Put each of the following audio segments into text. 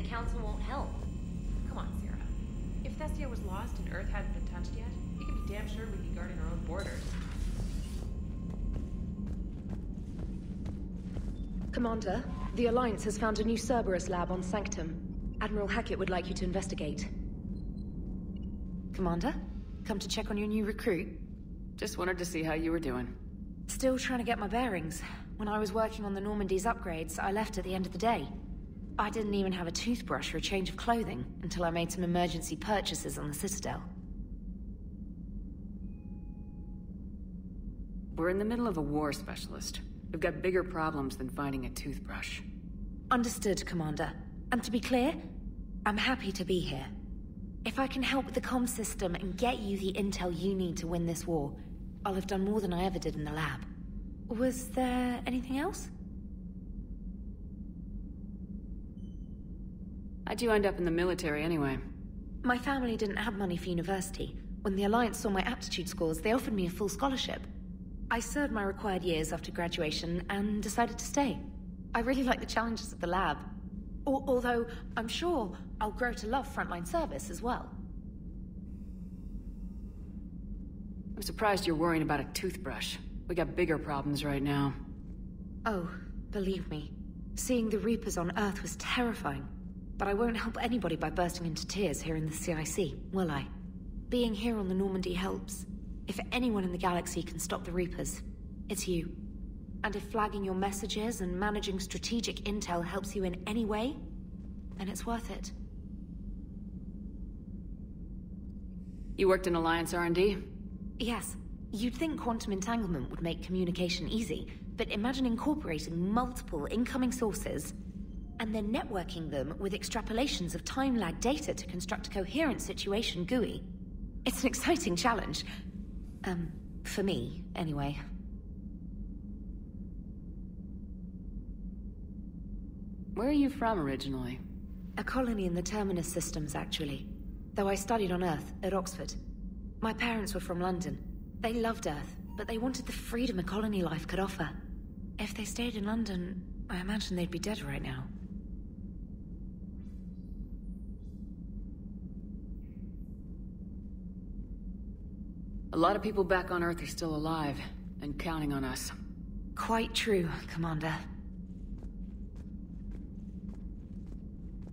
Council won't help. Come on, Sarah. If Thestia was lost and Earth hadn't been touched yet, you can be damn sure we'd be guarding our own borders. Commander, the Alliance has found a new Cerberus lab on Sanctum. Admiral Hackett would like you to investigate. Commander? Come to check on your new recruit? Just wanted to see how you were doing. Still trying to get my bearings. When I was working on the Normandy's upgrades, I left at the end of the day. I didn't even have a toothbrush or a change of clothing until I made some emergency purchases on the Citadel. We're in the middle of a war, Specialist. We've got bigger problems than finding a toothbrush. Understood, Commander. And to be clear, I'm happy to be here. If I can help with the comm system and get you the intel you need to win this war, I'll have done more than I ever did in the lab. Was there anything else? How'd you end up in the military anyway? My family didn't have money for university. When the Alliance saw my aptitude scores, they offered me a full scholarship. I served my required years after graduation and decided to stay. I really like the challenges of the lab. Although, I'm sure I'll grow to love frontline service as well. I'm surprised you're worrying about a toothbrush. We got bigger problems right now. Oh, believe me. Seeing the Reapers on Earth was terrifying. But I won't help anybody by bursting into tears here in the CIC, will I? Being here on the Normandy helps. If anyone in the galaxy can stop the Reapers, it's you. And if flagging your messages and managing strategic intel helps you in any way, then it's worth it. You worked in Alliance R&D? Yes. You'd think quantum entanglement would make communication easy, but imagine incorporating multiple incoming sources and then networking them with extrapolations of time-lag data to construct a coherent situation GUI. It's an exciting challenge. For me, anyway. Where are you from originally? A colony in the Terminus systems, actually. Though I studied on Earth, at Oxford. My parents were from London. They loved Earth, but they wanted the freedom a colony life could offer. If they stayed in London, I imagine they'd be dead right now. A lot of people back on Earth are still alive, and counting on us. Quite true, Commander.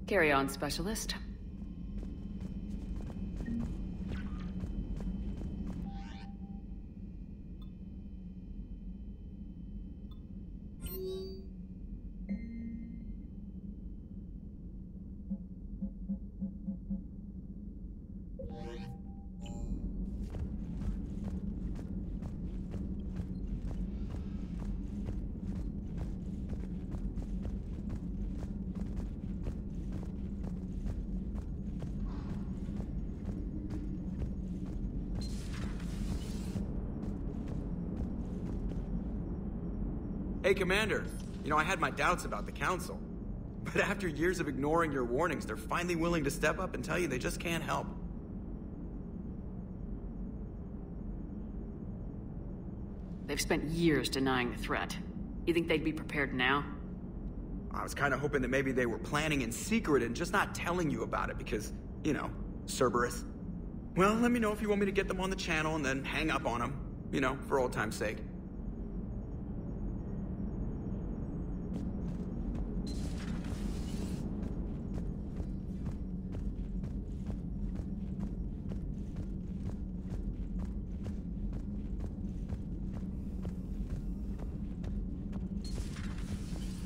Carry on, Specialist. Hey, Commander. You know, I had my doubts about the Council. But after years of ignoring your warnings, they're finally willing to step up and tell you they just can't help. They've spent years denying the threat. You think they'd be prepared now? I was kind of hoping that maybe they were planning in secret and just not telling you about it because, you know, Cerberus. Well, let me know if you want me to get them on the channel and then hang up on them. You know, for old time's sake.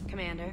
Commander.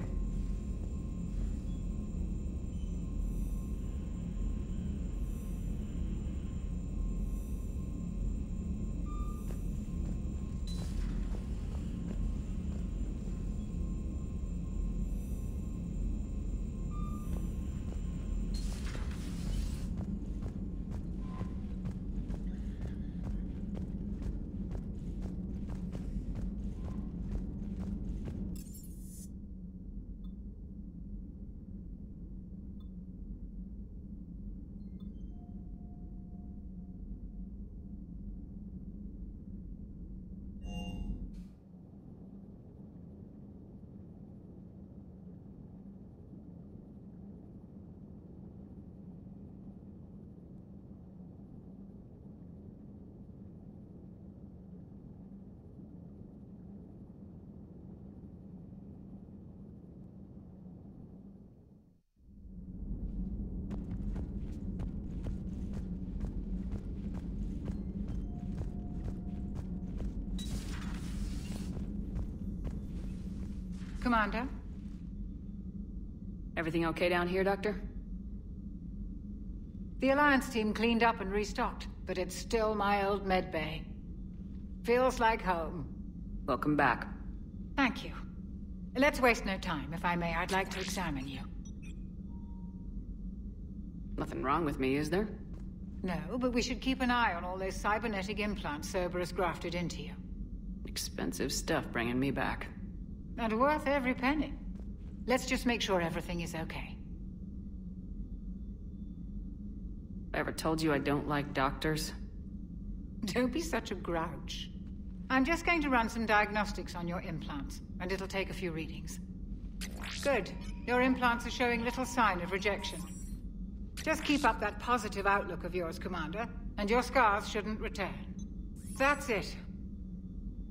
Commander? Everything okay down here, Doctor? The Alliance team cleaned up and restocked, but it's still my old medbay. Feels like home. Welcome back. Thank you. Let's waste no time. If I may, I'd like to examine you. Nothing wrong with me, is there? No, but we should keep an eye on all those cybernetic implants Cerberus grafted into you. Expensive stuff bringing me back. And worth every penny. Let's just make sure everything is okay. I ever told you I don't like doctors? Don't be such a grouch. I'm just going to run some diagnostics on your implants, and it'll take a few readings. Good. Your implants are showing little sign of rejection. Just keep up that positive outlook of yours, Commander, and your scars shouldn't return. That's it.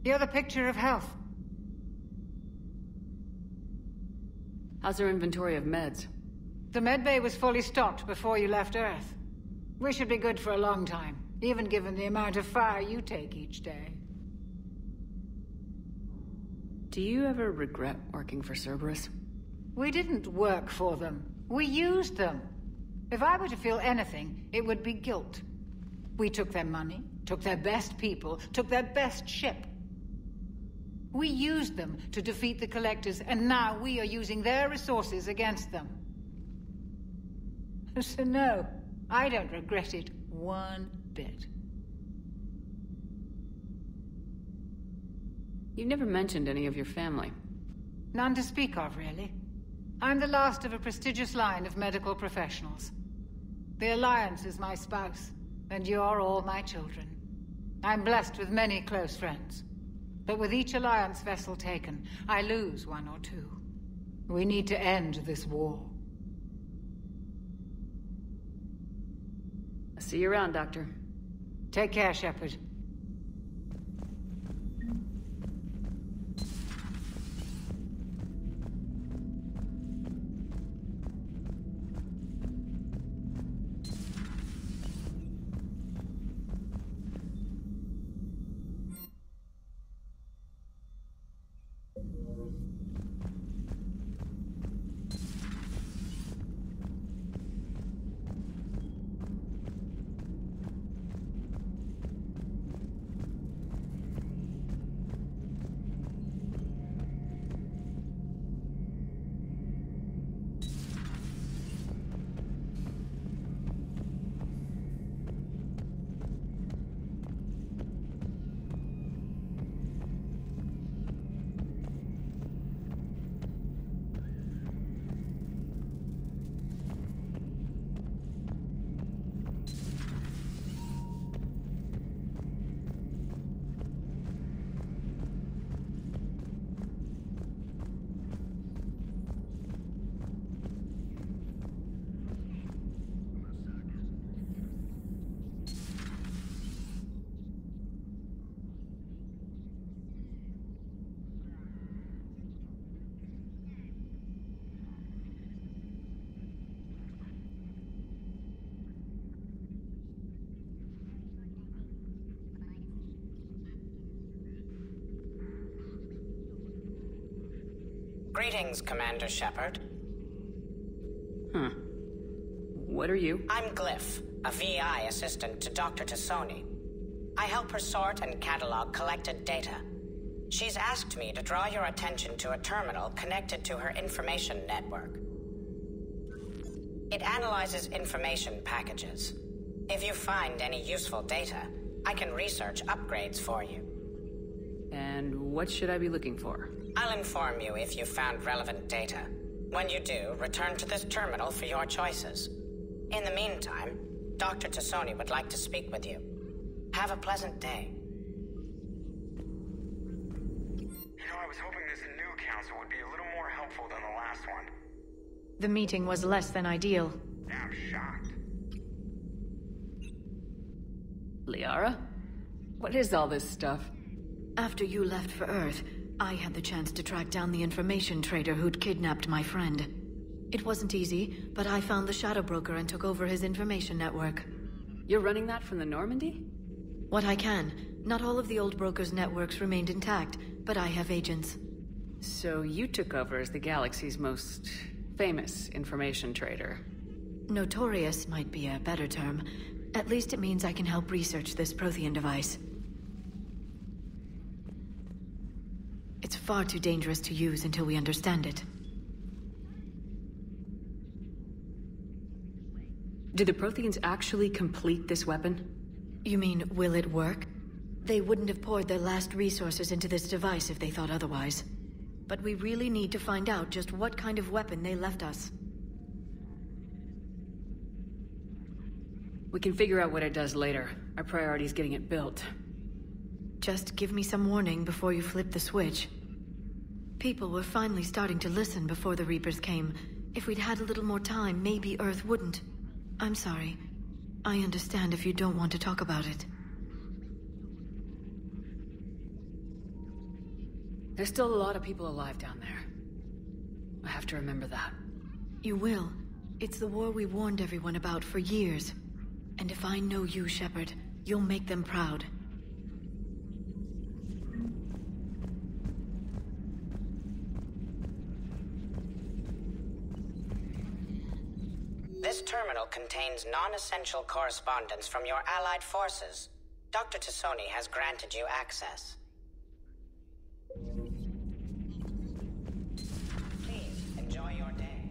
You're the picture of health. How's our inventory of meds? The medbay was fully stocked before you left Earth. We should be good for a long time, even given the amount of fire you take each day. Do you ever regret working for Cerberus? We didn't work for them. We used them. If I were to feel anything, it would be guilt. We took their money, took their best people, took their best ship. We used them to defeat the Collectors, and now we are using their resources against them. So no, I don't regret it one bit. You never mentioned any of your family. None to speak of, really. I'm the last of a prestigious line of medical professionals. The Alliance is my spouse, and you're all my children. I'm blessed with many close friends. But with each Alliance vessel taken, I lose one or two. We need to end this war. I'll see you around, Doctor. Take care, Shepard. Greetings, Commander Shepard. What are you? I'm Glyph, a VI assistant to Dr. Tassoni. I help her sort and catalog collected data. She's asked me to draw your attention to a terminal connected to her information network. It analyzes information packages. If you find any useful data, I can research upgrades for you. And what should I be looking for? I'll inform you if you've found relevant data. When you do, return to this terminal for your choices. In the meantime, Dr. Tassoni would like to speak with you. Have a pleasant day. I was hoping this new council would be a little more helpful than the last one. The meeting was less than ideal. I'm shocked. Liara? What is all this stuff? After you left for Earth, I had the chance to track down the information trader who'd kidnapped my friend. It wasn't easy, but I found the Shadow Broker and took over his information network. You're running that from the Normandy? What I can. Not all of the old broker's networks remained intact, but I have agents. So you took over as the galaxy's most famous information trader. Notorious might be a better term. At least it means I can help research this Prothean device. It's far too dangerous to use until we understand it. Did the Protheans actually complete this weapon? You mean, will it work? They wouldn't have poured their last resources into this device if they thought otherwise. But we really need to find out just what kind of weapon they left us. We can figure out what it does later. Our priority is getting it built. Just give me some warning before you flip the switch. People were finally starting to listen before the Reapers came. If we'd had a little more time, maybe Earth wouldn't. I'm sorry. I understand if you don't want to talk about it. There's still a lot of people alive down there. I have to remember that. You will. It's the war we warned everyone about for years. And if I know you, Shepard, you'll make them proud. This terminal contains non-essential correspondence from your allied forces. Dr. Tassoni has granted you access. Please enjoy your day.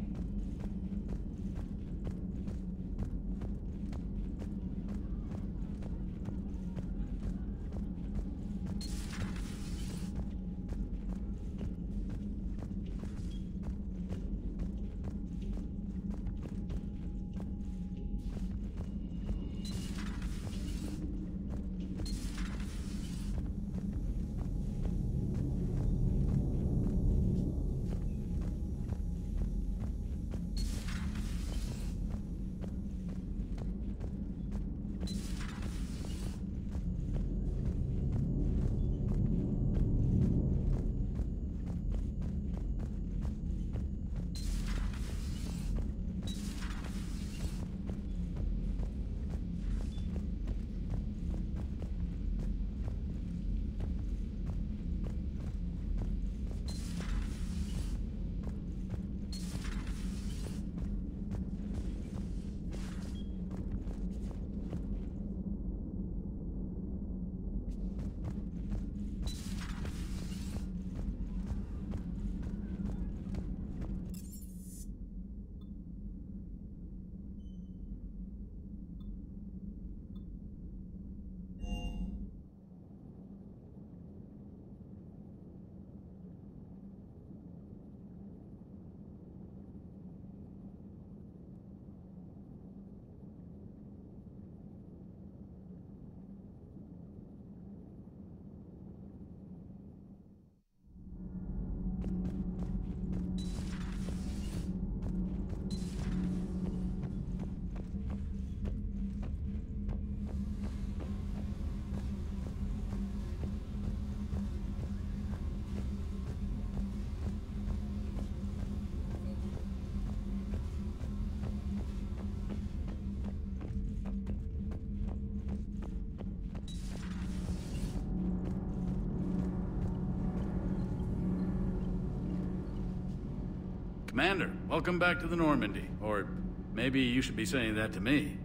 Commander, welcome back to the Normandy. Or maybe you should be saying that to me.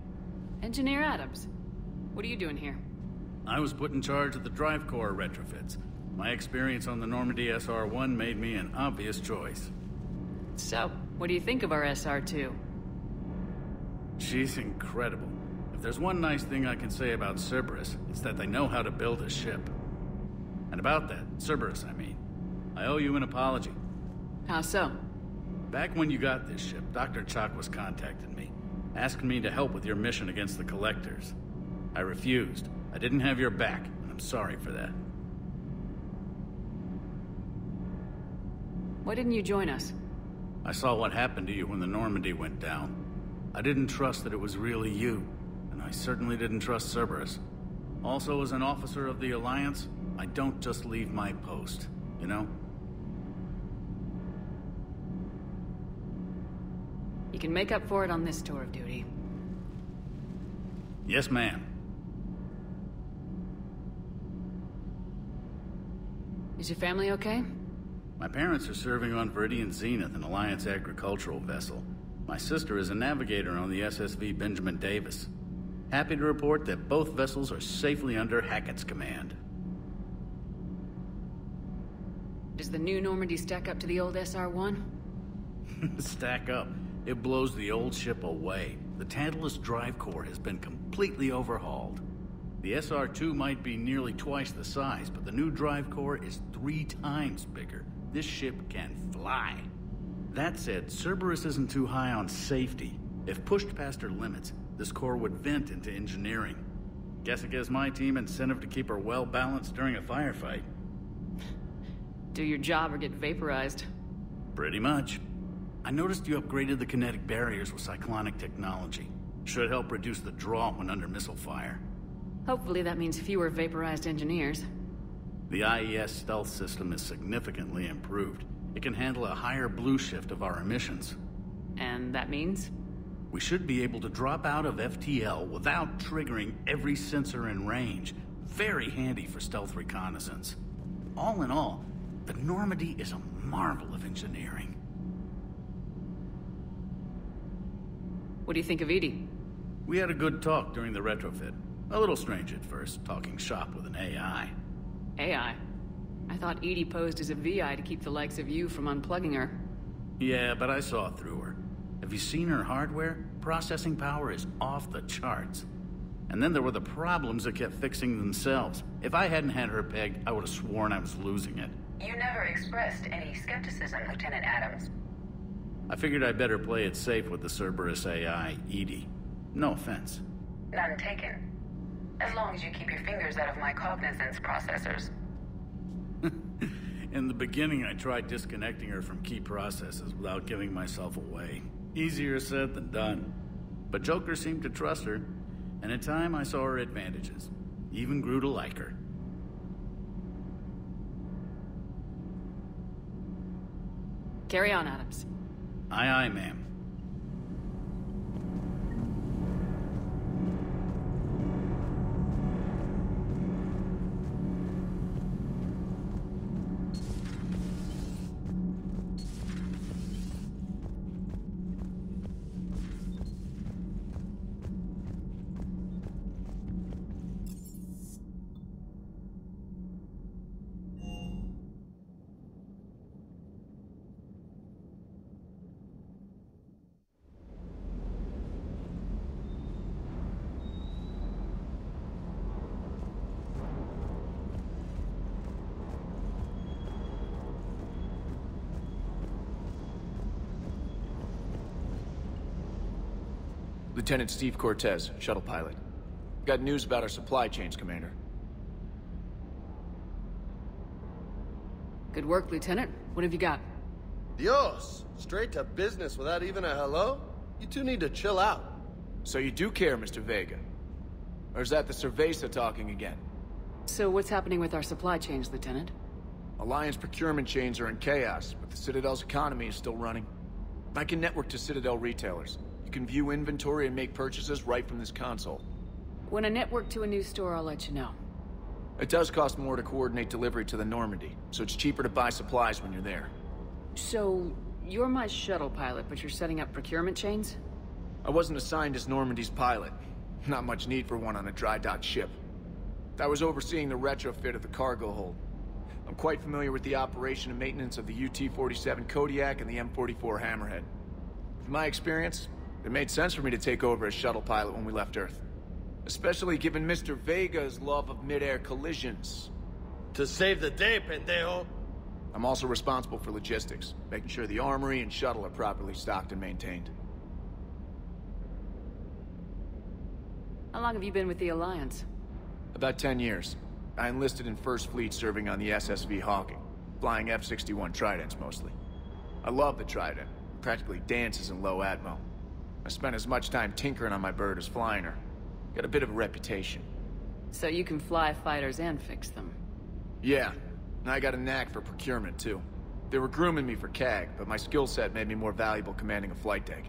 Engineer Adams, what are you doing here? I was put in charge of the drive core retrofits. My experience on the Normandy SR-1 made me an obvious choice. So, what do you think of our SR-2? She's incredible. If there's one nice thing I can say about Cerberus, it's that they know how to build a ship. And about that, Cerberus, I mean, I owe you an apology. How so? Back when you got this ship, Dr. Chakwas contacted me, asking me to help with your mission against the Collectors. I refused. I didn't have your back, and I'm sorry for that. Why didn't you join us? I saw what happened to you when the Normandy went down. I didn't trust that it was really you, and I certainly didn't trust Cerberus. Also, as an officer of the Alliance, I don't just leave my post, you know? You can make up for it on this tour of duty. Yes, ma'am. Is your family okay? My parents are serving on Viridian Zenith, an Alliance agricultural vessel. My sister is a navigator on the SSV Benjamin Davis. Happy to report that both vessels are safely under Hackett's command. Does the new Normandy stack up to the old SR-1? Stack up. It blows the old ship away. The Tantalus drive core has been completely overhauled. The SR-2 might be nearly twice the size, but the new drive core is 3 times bigger. This ship can fly. That said, Cerberus isn't too high on safety. If pushed past her limits, this core would vent into engineering. Guess it gives my team incentive to keep her well-balanced during a firefight. Do your job or get vaporized. Pretty much. I noticed you upgraded the kinetic barriers with cyclonic technology. Should help reduce the draw when under missile fire. Hopefully that means fewer vaporized engineers. The IES stealth system is significantly improved. It can handle a higher blue shift of our emissions. And that means? We should be able to drop out of FTL without triggering every sensor in range. Very handy for stealth reconnaissance. All in all, the Normandy is a marvel of engineering. What do you think of Edie? We had a good talk during the retrofit. A little strange at first, talking shop with an AI. AI? I thought Edie posed as a VI to keep the likes of you from unplugging her. Yeah, but I saw through her. Have you seen her hardware? Processing power is off the charts. And then there were the problems that kept fixing themselves. If I hadn't had her pegged, I would have sworn I was losing it. You never expressed any skepticism, Lieutenant Adams. I figured I'd better play it safe with the Cerberus AI, Edie. No offense. None taken. As long as you keep your fingers out of my cognizance processors. In the beginning, I tried disconnecting her from key processes without giving myself away. Easier said than done. But Joker seemed to trust her, and in time I saw her advantages. Even grew to like her. Carry on, Adams. Aye, aye, ma'am. Lieutenant Steve Cortez, shuttle pilot. Got news about our supply chains, Commander. Good work, Lieutenant. What have you got? Dios! Straight to business without even a hello? You two need to chill out. So you do care, Mr. Vega? Or is that the Cerveza talking again? So what's happening with our supply chains, Lieutenant? Alliance procurement chains are in chaos, but the Citadel's economy is still running. I can network to Citadel retailers. You can view inventory and make purchases right from this console. When I network to a new store, I'll let you know. It does cost more to coordinate delivery to the Normandy, so it's cheaper to buy supplies when you're there. So, you're my shuttle pilot, but you're setting up procurement chains? I wasn't assigned as Normandy's pilot. Not much need for one on a dry dock ship. I was overseeing the retrofit of the cargo hold. I'm quite familiar with the operation and maintenance of the UT-47 Kodiak and the M44 Hammerhead. From my experience, it made sense for me to take over as shuttle pilot when we left Earth. Especially given Mr. Vega's love of mid-air collisions. To save the day, pendejo! I'm also responsible for logistics, making sure the armory and shuttle are properly stocked and maintained. How long have you been with the Alliance? About 10 years. I enlisted in First Fleet serving on the SSV Hawking, flying F-61 Tridents mostly. I love the Trident, practically dances in low atmo. I spent as much time tinkering on my bird as flying her. Got a bit of a reputation. So you can fly fighters and fix them? Yeah, and I got a knack for procurement too. They were grooming me for CAG, but my skill set made me more valuable commanding a flight deck.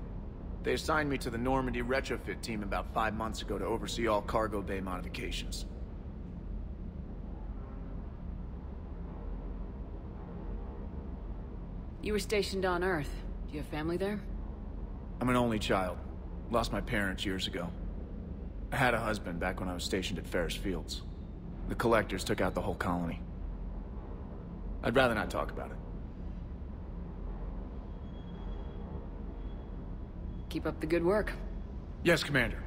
They assigned me to the Normandy retrofit team about 5 months ago to oversee all cargo bay modifications. You were stationed on Earth. Do you have family there? I'm an only child. Lost my parents years ago. I had a husband back when I was stationed at Ferris Fields. The Collectors took out the whole colony. I'd rather not talk about it. Keep up the good work. Yes, Commander.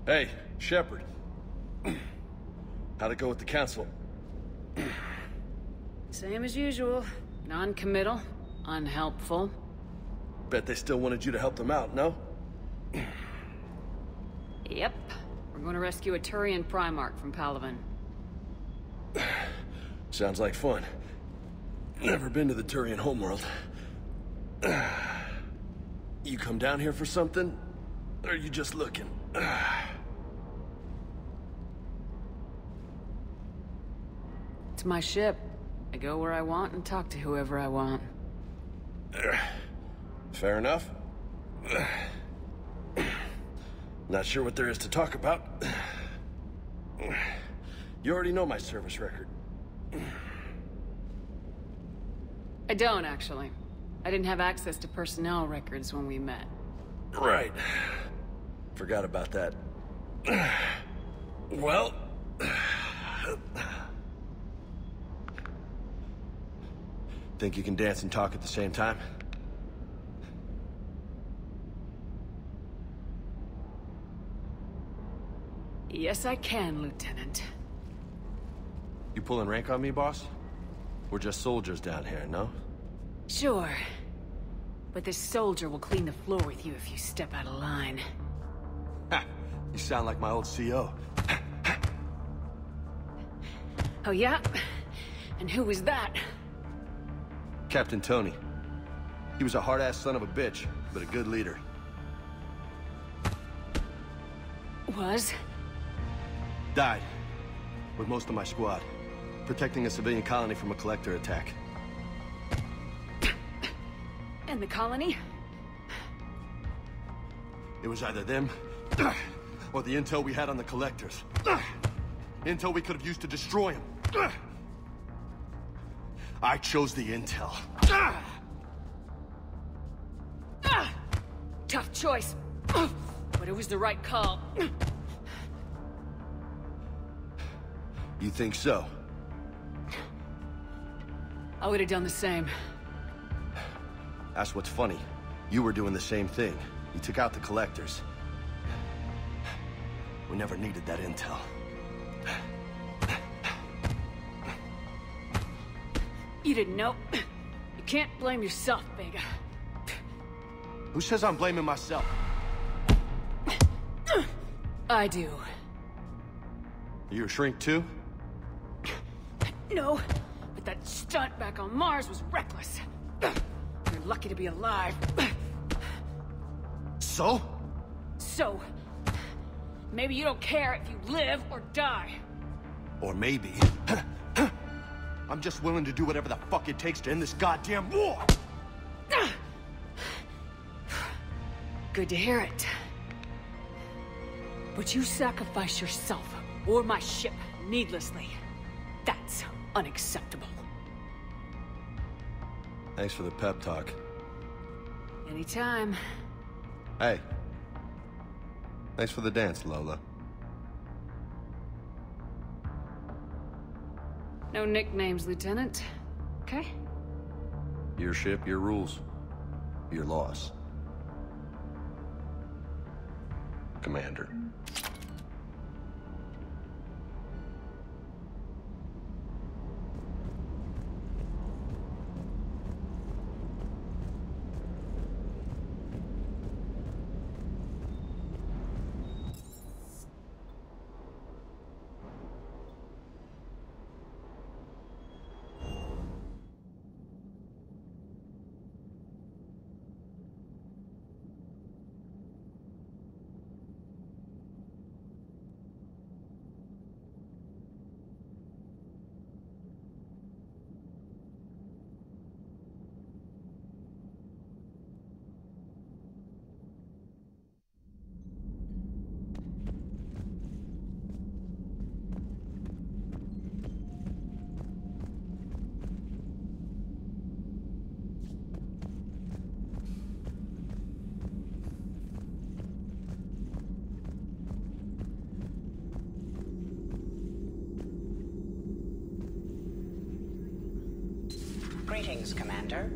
Hey, Shepard. How'd it go with the council? Same as usual. Non-committal. Unhelpful. Bet they still wanted you to help them out, no? Yep. We're going to rescue a Turian Primarch from Palaven. Sounds like fun. Never been to the Turian homeworld. You come down here for something? Or are you just looking? It's my ship. I go where I want and talk to whoever I want. Fair enough. Not sure what there is to talk about. You already know my service record. I don't, actually. I didn't have access to personnel records when we met. Right. Forgot about that. Well... Think you can dance and talk at the same time? Yes, I can, Lieutenant. You pulling rank on me, boss? We're just soldiers down here, no? Sure. But this soldier will clean the floor with you if you step out of line. Ha! You sound like my old CO. Oh yeah? And who was that? Captain Tony. He was a hard-ass son of a bitch, but a good leader. Was? Died. With most of my squad. Protecting a civilian colony from a collector attack. And the colony? It was either them, or the intel we had on the collectors. Intel we could have used to destroy them. I chose the intel. Tough choice. But it was the right call. You think so? I would have done the same. That's what's funny. You were doing the same thing. You took out the collectors. We never needed that intel. You didn't know. You can't blame yourself, Vega. Who says I'm blaming myself? I do. You're a shrink too? No, but that stunt back on Mars was reckless. You're lucky to be alive. So? So, maybe you don't care if you live or die. Or maybe... I'm just willing to do whatever the fuck it takes to end this goddamn war! Good to hear it. But you sacrifice yourself, or my ship, needlessly. That's unacceptable. Thanks for the pep talk. Anytime. Hey. Thanks for the dance, Lola. No nicknames, Lieutenant. Okay? Your ship, your rules. Your laws. Commander. Greetings, Commander.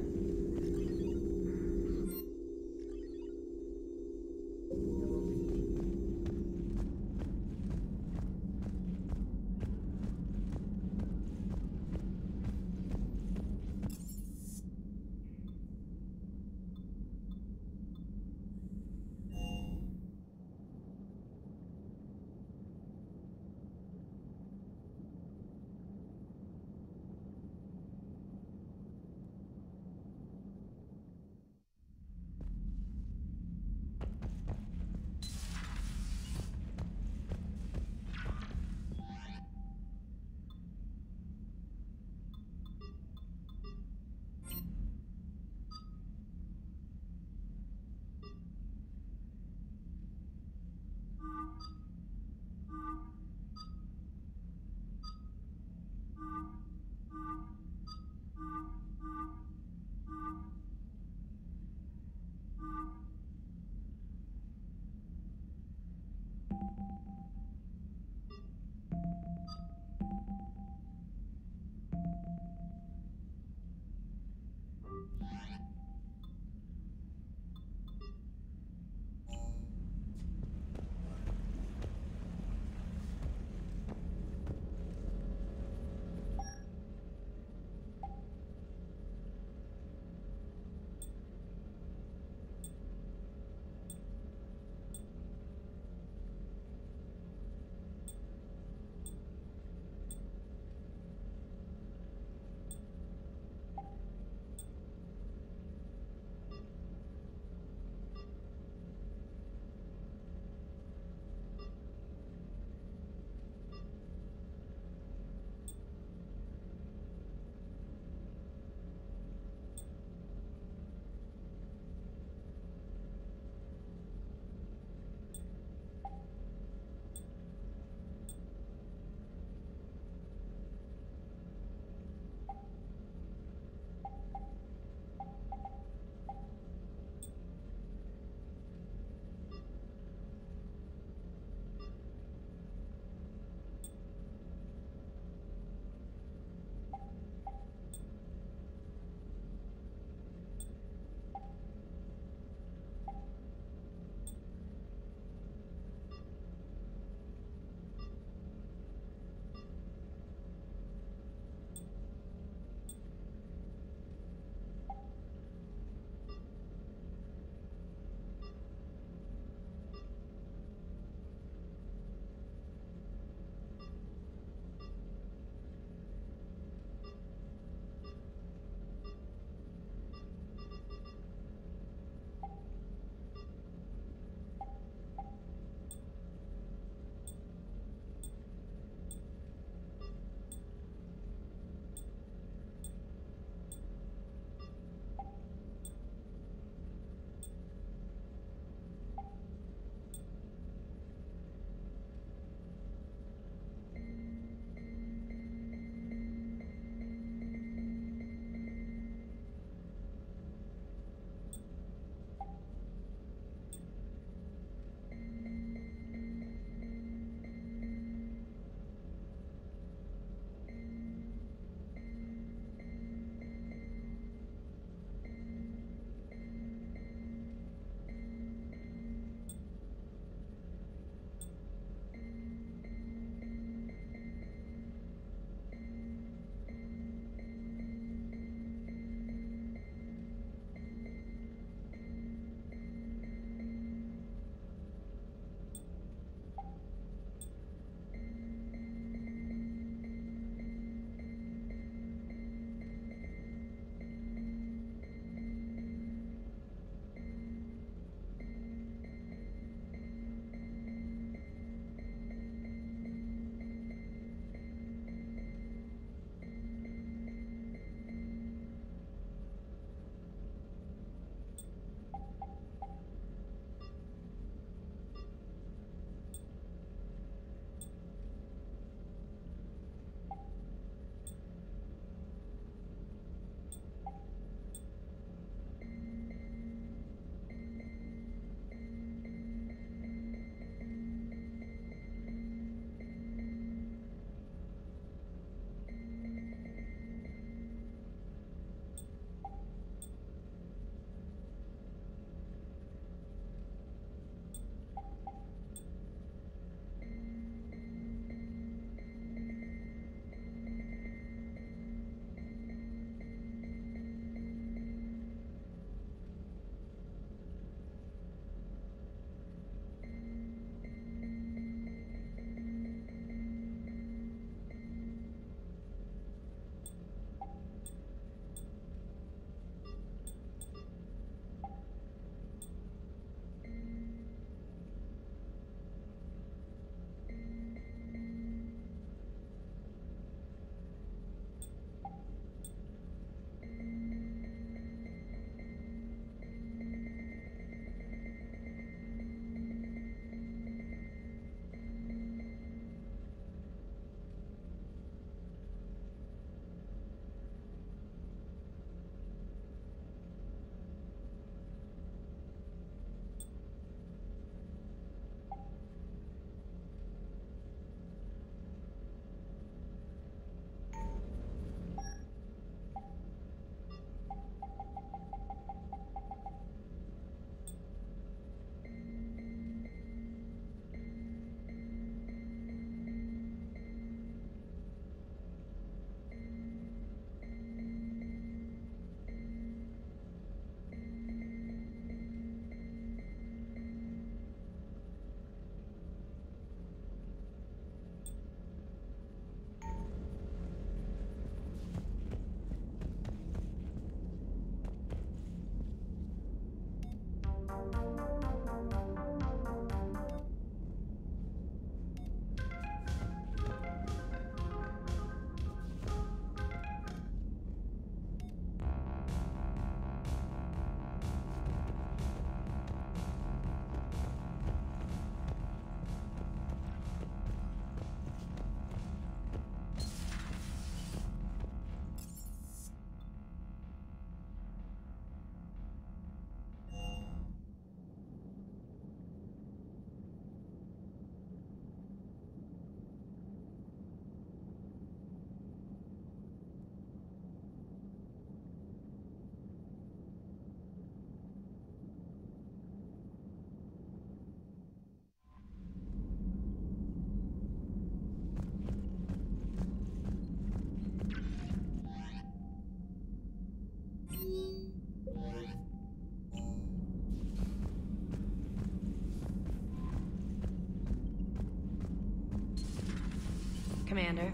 Commander.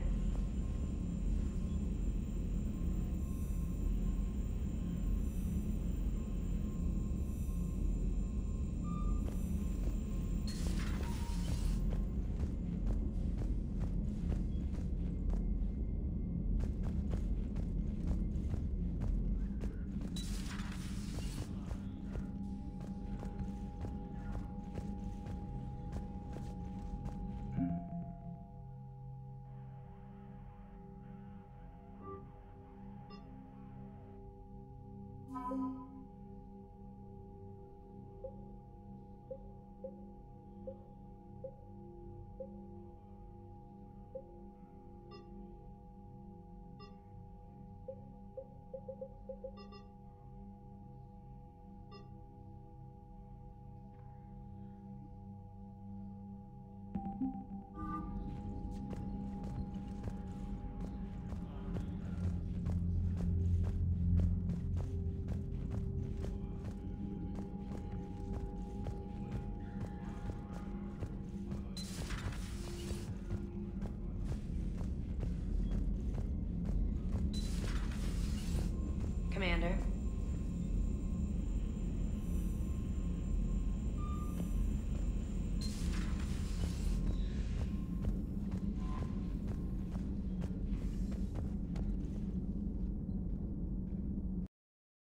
Commander.